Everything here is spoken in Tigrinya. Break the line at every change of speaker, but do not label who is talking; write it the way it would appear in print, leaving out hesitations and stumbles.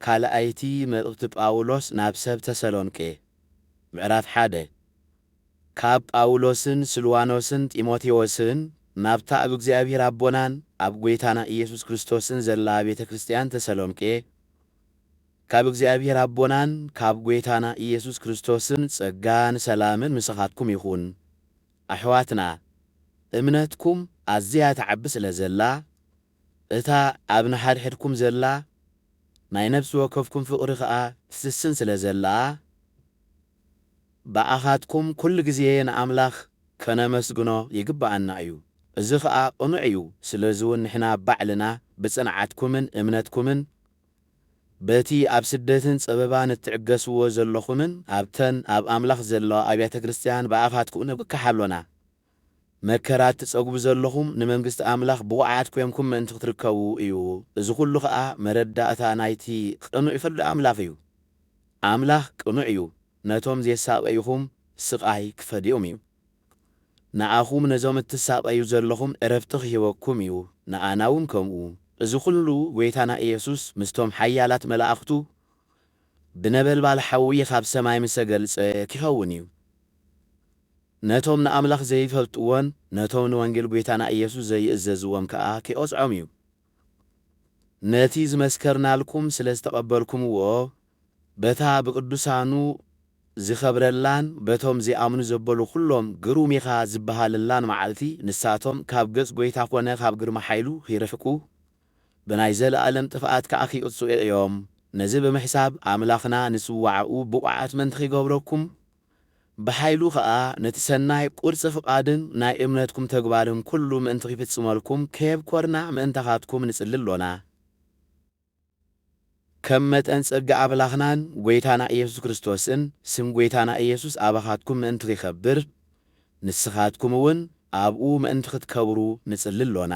ካልኣይቲ መልእኽቲ ጳውሎስ ናብ ሰብ ተሰሎንቄ ምዕራፍ 1 ካብ ጳውሎስን ስልዋኖስን ጢሞቴዎስን ናብታ ኣብ እግዚአብሔር አቦናን ኣብ ጐይታና ኢየሱስ ክርስቶስን ዘላ ቤተ ክርስቲያን ተሰሎንቄ ካብ እግዚአብሔር አቦናን ካብ ጐይታና ኢየሱስ ክርስቶስን ጸጋን ሰላምን ምስኻትኩም ይኹን። ኣሕዋትና እምነትኩም ኣዝያ ተዓቢ ስለ ዘላ እታ ኣብ ንሓድሕድኩም ዘላ ናይ ነፍሲ ወከፍኩም ፍቕሪ ኸዓ ትስስን ስለ ዘላ ብኣኻትኩም ኩሉ ግዜ ንኣምላኽ ከነመስግኖ ይግባአና እዩ። እዚ ኸዓ ቅኑዕ እዩ። ስለዚ እውን ንሕና ባዕልና ብጽንዓትኩምን እምነትኩምን በቲ ኣብ ስደትን ጸበባን እትዕገስዎ ዘለኹምን ኣብተን ኣብ ኣምላኽ ዘለዋ ኣብያተ ክርስቲያን ብኣኻትኩም ንብካሓሎና መከራት ትጸጉቡ ዘለኹም ንመንግስቲ ኣምላኽ ብቑዓት ኮይንኩም ምእንቲ ክትርከቡ እዩ። እዚ ኩሉ ኸዓ መረዳእታ ናይቲ ቅኑዕ ይፈሉ ኣምላኽ እዩ። ኣምላኽ ቅኑዕ እዩ። ነቶም ዘሳቀይኹም ስቃይ ክፈዲኦም እዩ። ንኣኹም ነዞም እትሳቀዩ ዘለኹም ዕረፍቲ ክሂበኩም እዩ። ንኣና እውን ከምኡ። እዚ ኩሉ ጐይታና ኢየሱስ ምስቶም ሓያላት መላእኽቱ ብነበልባል ሓዊ ካብ ሰማይ ምስ ተገልጸ ክኸውን እዩ። ነቶም ንኣምላኽ ዘይፈልጥዎን ነቶም ንወንጌል ጐይታና ኢየሱስ ዘይእዘዝዎም ከዓ ክቆጽዖም እዩ። ነቲ ዝመስከርናልኩም ስለ ዝተቐበልኩምዎ በታ ብቅዱሳኑ ዝኸብረላን በቶም ዝኣምኑ ዘበሉ ኩሎም ግሩም ኢኻ ዝበሃልላን መዓልቲ ንሳቶም ካብ ገጽ ጐይታ ኮነ ካብ ግርማ ሓይሉ ይርሕቁ ብናይ ዘለኣለም ጥፍኣት ከዓ ኺቕጽኡ እዮም። ነዚ ብምሕሳብ ኣምላኽና ንስዋዕኡ ብቑዓት ምእንቲ ኺገብረኩም ብሓይሉ ኸዓ ነቲ ሰናይ ቁርጽ ፍቓድን ናይ እምነትኩም ተግባርን ኩሉ ምእንቲ ኺፍጽመልኩም ከየብኰርና ምእንታኻትኩም ንጽልሎና። ከም መጠን ጸጋ ኣምላኽናን ጐይታና ኢየሱስ ክርስቶስን ስም ጐይታና ኢየሱስ ኣባኻትኩም ምእንቲ ኺኸብር ንስኻትኩም እውን ኣብኡ ምእንቲ ኽትከብሩ ንጽልሎና።